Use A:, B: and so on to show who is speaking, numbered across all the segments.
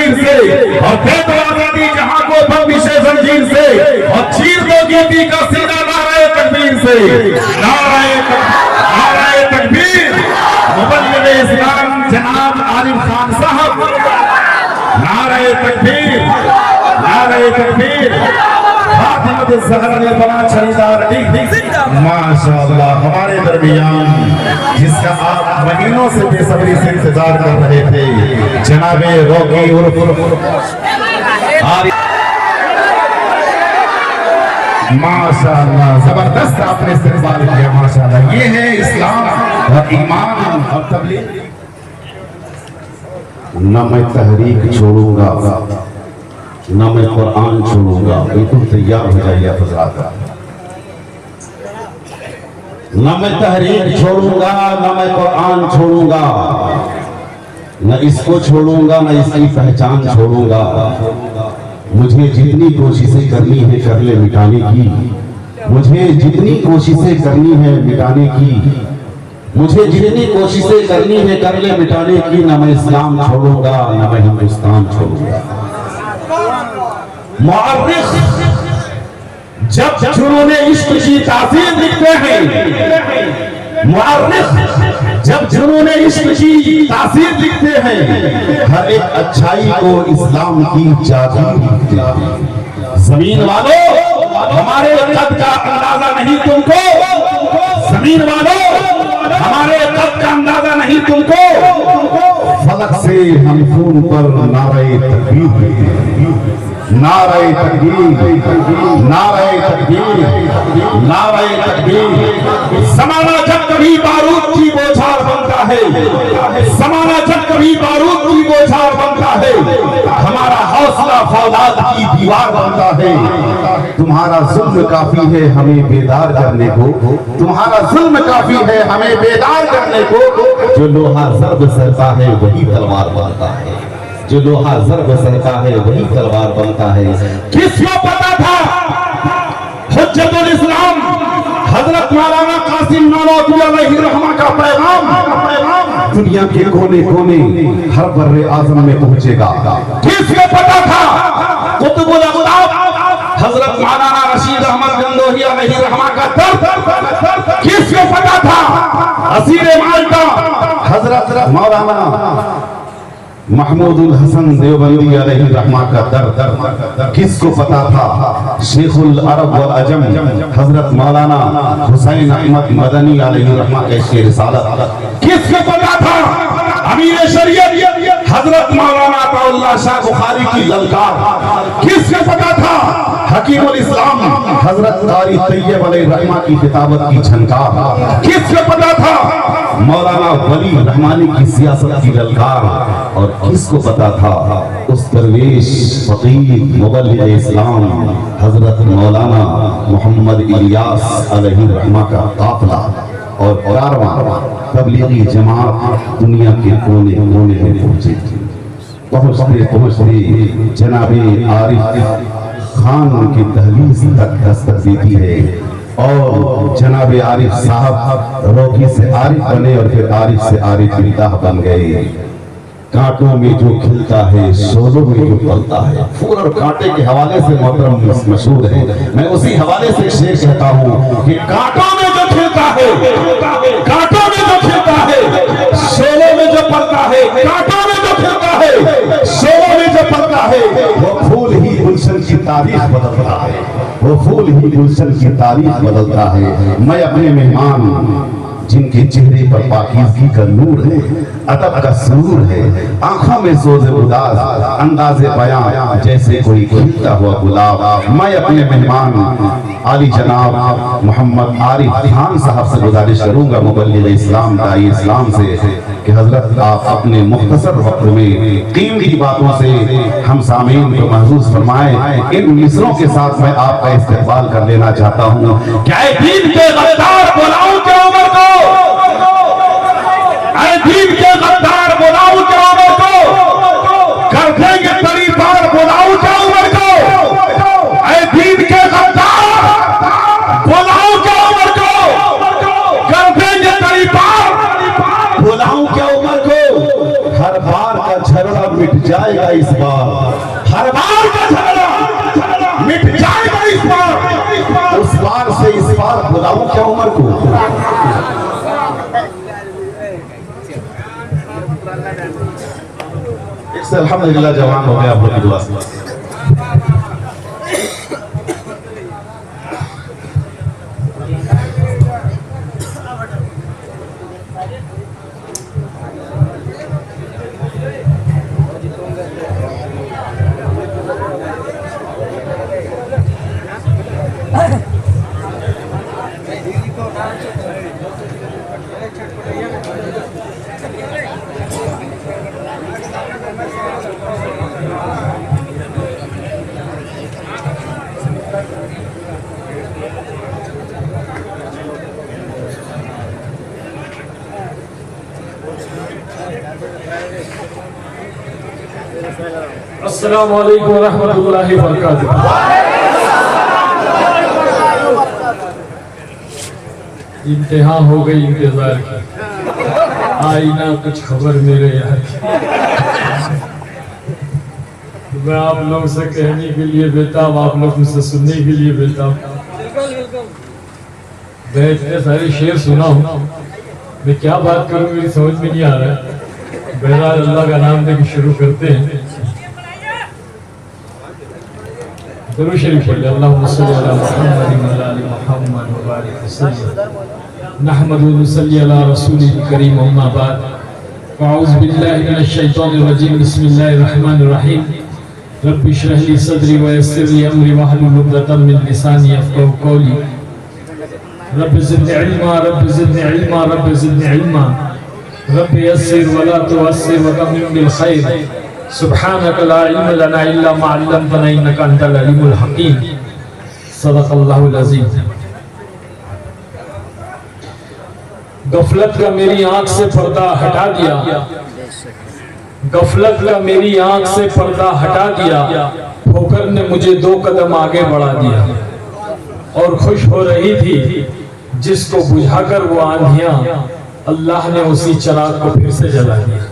A: जगीर से और दे दो आजादी जहां को बंदिश जंजीर से और चीर दो गिनती का सीधा नाराए तकबीर से। नाराए तकबीर मुबल्लिग इस्लाम जनाब आरिफ खान साहब। नाराए तकबीर, नाराए तकबीर। माशाअल्लाह हमारे दरमियान जिसका आप महीनों से बेसब्री से इंतजार कर रहे थे जनाबे रॉकी उर्फ माशाअल्लाह जबरदस्त आपने इस्तेमाल किया माशाअल्लाह। ये है इस्लाम और ईमान और तबलीग।
B: न मैं तहरीक छोड़ूंगा न मैं कुरान छोड़ूंगा। बिल्कुल तैयार हो जाइए हज़रात। न मैं तहरीक छोड़ूंगा न मैं कुरान छोड़ूंगा, न इसको छोड़ूंगा न इसकी पहचान छोड़ूंगा। मुझे जितनी कोशिशें करनी है कर ले मिटाने की, मुझे जितनी कोशिशें करनी है मिटाने की, मुझे जितनी कोशिशें करनी है कर ले मिटाने की। न मैं इस्लाम छोड़ूंगा न मैं हिंदुस्तान छोड़ूंगा। मुअर्रिख जब जुनून इश्क की तासीर लिखते हैं, मुअर्रिख जब जुनून इश्क की तासीर लिखते हैं, हर एक अच्छाई को इस्लाम की जागीर लिखते हैं। जमीन वालों हमारे कद का अंदाजा नहीं तुमको, जमीन वालों हमारे कद का अंदाजा नहीं तुमको। फलक से हम खून पर नारे तकबीर, नारे तकबीर, नारे तकबीर, नारे तकबीर। ज़माना जब कभी बारूद की बौछार बनता है, ज़माना जब कभी बारूद की बौछार बनता है, हमारा हौसला फौलाद की दीवार बनता है। तुम्हारा जुल्म काफी है हमें बेदार करने को, तुम्हारा जुल्म काफी है हमें बेदार करने को। जो लोहा ज़र्ब सरता है वही तलवार बनता है, जो लोहा ज़र्ब सरता है वही तलवार बनता है। किसको पता था हुज्जतुल इस्लाम हजरत मौलाना कासिम नानोतवी अलैहि रहमा का पैगाम दुनिया के कोने कोने हर बर्रे आज़म में पहुंचेगा। किसको पता था कुतुबुल अक़ताब हजरत मौलाना रशीद अहमद गंगोही अलैहि रहमा का दर्द किसको पता था असीरे माल्टा हजरत मौलाना महमूदुल हसन देवबंदी अलैहि रहमा का दर्द किसको पता था शेखुल अरब वल अजम हजरत मौलाना हुसैन अहमद मदनी अलैहि रहमा के शेर रिसालत किसको पता था अमीर शरीयत हजरत मौलाना अताउल्लाह शाह बुखारी की ललकार किसको पता था हकीमुल इस्लाम हजरत कारी तैयब अलैहि रहमा की किताबत की झनकार किसको पता था मौलाना वली रहमानी की सियासत की ललकार और किसको पता था उस दरवेश फकीर मुबल्लिग इस्लाम हजरत मौलाना मोहम्मद इलियास अलैहि रहमा का काफिला और कारवां तबलीगी जमात दुनिया के कोने कोने में पहुंची। पहुंचते पहुंचते जनाबे आरिफ खान की दहलीज तक दस्तक देती है और जनाबे आरिफ साहब रॉकी से आरिफ बने और फिर आरिफ से आरिफ बिल्लाह बन गए। कांटों में जो खिलता है शोलों में जो पलता है, फूल और कांटे के हवाले से मोहतरम मशहूर है। मैं उसी हवाले से शेर कहता हूँ कि कांटों में जो खिलता है, कांटों में जो खिलता है, शोलों में जो पलता है, कांटों में जो खिलता है, शोलों में जो पलता है, वो फूल ही गुलशन की तारीख बदलता है, वो फूल ही गुलशन की तारीख बदलता है। मैं अपने मेहमान जिनके चेहरे पर पाकीज़गी का नूर है, अदब का सुरूर है, आंखों में सोज़े उदास, अंदाज़े बयां जैसे कोई खिलता हुआ गुलाब। मैं अपने मेहमान आली जनाब मोहम्मद आरिफ खान साहब से गुजारिश करूंगा मुबल्लिग इस्लाम दाई इस्लाम से कि हजरत आप अपने मुख्तसर वक्त में कीमती बातों से हम सामीन को महसूस फरमाएं। इन मिसरों के साथ मैं आपका इस्तेमाल कर लेना चाहता हूँ। क्या दीन के गद्दार बुलाऊं क्या उमर को, दीन के गद्दार बुलाऊं क्या उमर को, कर देंगे तरी पार बुलाऊं क्या उमर को, दीन के गद्दार बुलाऊं क्या उमर को, कर देंगे तरी पार बुलाऊं क्या उमर को। हर बार का झगड़ा मिट जाएगा इस बार, हर बार का झगड़ा मिट जाएगा इस बार, उस बार से इस बार बुलाऊं क्या उमर को? इससे अल्हम्दुलिल्लाह जवान हो गया आप लोग की दुआ से।
C: अस्सलामु अलैकुम रहमतुल्लाहि व बरकातुहू। इंतहा हो गई इंतजार की, आई ना कुछ खबर मेरे यार की। मैं आप लोग से कहने के लिए बेताब, आप लोग मुझसे सुनने के लिए बेताब। मैं इतने सारे शेर सुना हूँ, मैं क्या बात करूँ मेरी समझ में नहीं आ रहा है। बहरहाल अल्लाह का नाम लेके शुरू करते हैं। दुरूद शरीफ पढ़िए, अल्लाहुम्मा सल्ली अला मुहम्मद व अला आलि मुहम्मद व बारिक वसल्लम। नहमदुहु व नसल्ली अला रसूलिल करीम, अम्मा बाद। अऊज़ु बिल्लाहि मिनश शैतानिर रजीम, बिस्मिल्लाहिर रहमानिर रहीम। रब्बि इश्रह ली सदरी व यस्सिर ली अमरी वहलुल उक़दतम मिन लिसानी यफ़क़हू क़ौली। Rabbi ज़िदनी इल्मा, rabbi ज़िदनी इल्मा, rabbi ज़िदनी इल्मा। रब्बि यस्सिर व ला तुअस्सिर व तम्मिम बिल खैर। सुब्हानक ला इल्म लना इल्ला मा अल्लमतना इन्नका अंतल अलीमुल हकीम। सदक़ल्लाहुल अज़ीम। गफलत का मेरी आंख से पर्दा हटा दिया, गफलत का मेरी आंख से पर्दा हटा दिया। ठोकर ने मुझे 2 कदम आगे बढ़ा दिया, और खुश हो रही थी जिसको बुझाकर वो आंधियां, अल्लाह ने उसी चिराग को फिर से जला दिया।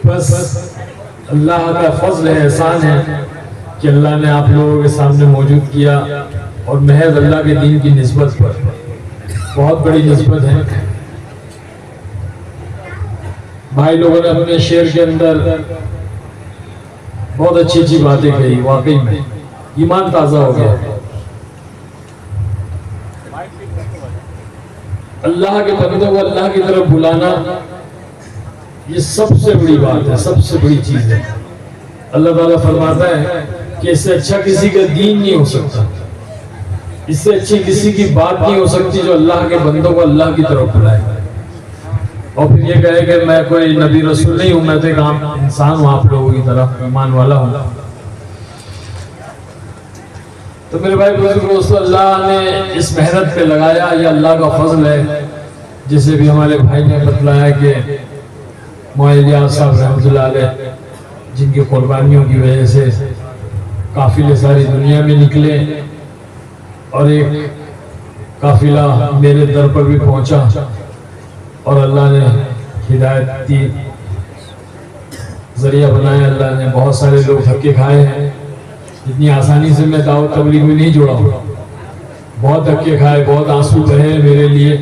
C: बस अल्लाह का फजल है, एहसान है कि अल्लाह ने आप लोगों के सामने मौजूद किया, और महज अल्लाह के दीन की निस्बत पर, बहुत बड़ी निस्बत है। भाई लोगों ने अपने शेर के अंदर बहुत अच्छी अच्छी बातें कही, वाकई में ईमान ताजा हो गया। अल्लाह के बंदों को अल्लाह की तरफ बुलाना, ये सबसे बड़ी बात है, सबसे बड़ी चीज है। अल्लाह ताला फरमाता है कि इससे अच्छा किसी का दीन नहीं हो सकता, इससे अच्छी किसी की बात नहीं हो सकती जो अल्लाह के बंदों को अल्लाह की तरफ बुलाए। और फिर ये कहे कि मैं कोई नबी रसूल नहीं हूं, मैं तो एक आम इंसान हूं, आप लोगों की तरफ ईमान वाला हूं। तो मेरे भाई बुजुर्ग, अल्लाह ने इस मेहनत पे लगाया, ये अल्लाह का फजल है। जैसे भी हमारे भाई ने बतलाया कि मौलाना साहब रहमतुल्लाह अलैह, जिनकी कुर्बानियों की वजह से काफिले सारी दुनिया में निकले, और एक काफिला मेरे दर पर भी पहुंचा, और अल्लाह ने हिदायत दी, जरिया बनाया। अल्लाह ने बहुत सारे लोग धक्के खाए हैं, इतनी आसानी से मैं दावत तबलीग में नहीं जुड़ा हूँ। बहुत धक्के खाए, बहुत आंसू बहे मेरे लिए,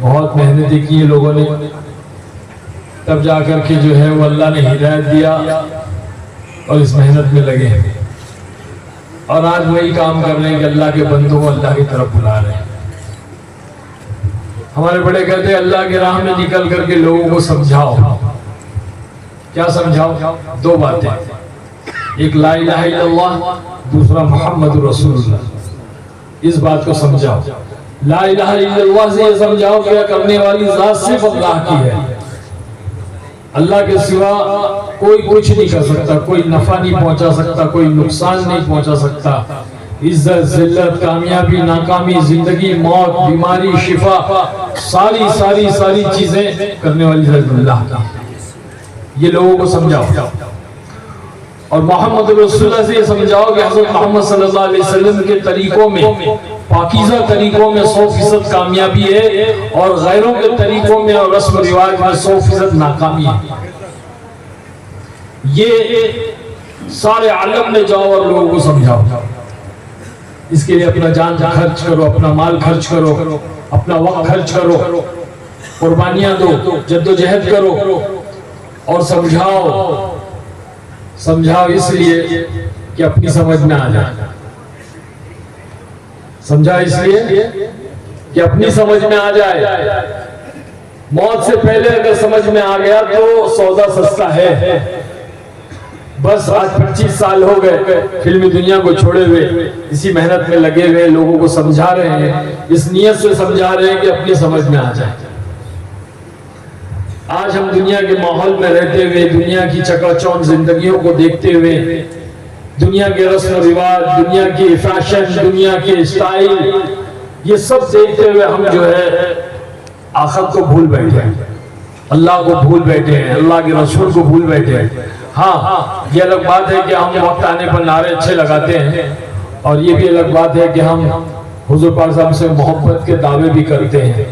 C: बहुत मेहनतें की लोगों ने, तब जाकर के जो है वो अल्लाह ने हिदायत दिया, और इस मेहनत में लगे हैं। और आज वही काम कर रहे हैं कि अल्लाह के बंदों को अल्लाह की तरफ बुला रहे हैं। हमारे बड़े कहते हैं अल्लाह की राह में निकल करके लोगों को समझाओ। क्या समझाओ? 2 बातें, एक ला इलाहा इल्लल्लाह, दूसरा मोहम्मद रसूलुल्लाह। इस बात को समझाओ। ला इलाहा इल्लल्लाह से ये समझाओ कि करने वाली जात सिर्फ अल्लाह की है, अल्लाह के सिवा कोई कुछ नहीं कर सकता, कोई नफा नहीं पहुंचा सकता, कोई नुकसान नहीं पहुंचा सकता। इज्जत, जिल्लत, कामयाबी, नाकामी, जिंदगी, मौत, बीमारी, शिफा, सारी सारी सारी चीजें करने वाली अल्लाह की। ये लोगों को समझाओ। और मोहम्मद रसूलुल्लाह से ये समझाओ कि हज़रत मोहम्मद सल्लल्लाहु अलैहि वसल्लम के तरीकों में पाकीज़ा तरीकों में 100% कामयाबी है और गैरों के तरीकों में और रस्म रिवाज में 100% नाकामी है। ये सारे आलम में जाओ और लोगों को समझाओ। इसके लिए अपना जान खर्च करो, अपना माल खर्च करो, अपना वक्त खर्च करो, कुर्बानियां दो, जद्दोजहद करो और समझाओ इसलिए कि अपनी समझ में आ जाए। समझा इसलिए कि अपनी समझ में आ जाए। मौत से पहले अगर समझ में आ गया तो सौदा सस्ता है। बस आज 25 साल हो गए फिल्मी दुनिया को छोड़े हुए, इसी मेहनत में लगे हुए, लोगों को समझा रहे हैं, इस नियत से समझा रहे हैं कि अपनी समझ में आ जाए। आज हम दुनिया के माहौल में रहते हुए, दुनिया की चकाचौंध जिंदगियों को देखते हुए, दुनिया के रस्म रिवाज, दुनिया की फैशन, दुनिया के स्टाइल, ये सब देखते हुए हम जो है आखिरत को भूल बैठे हैं, अल्लाह को भूल बैठे हैं, अल्लाह के रसूल को भूल बैठे हैं। हाँ, ये अलग बात है कि हम वक्त आने पर नारे अच्छे लगाते हैं और ये भी अलग बात है कि हम हुजूर पाक साहब से मोहब्बत के दावे भी करते हैं।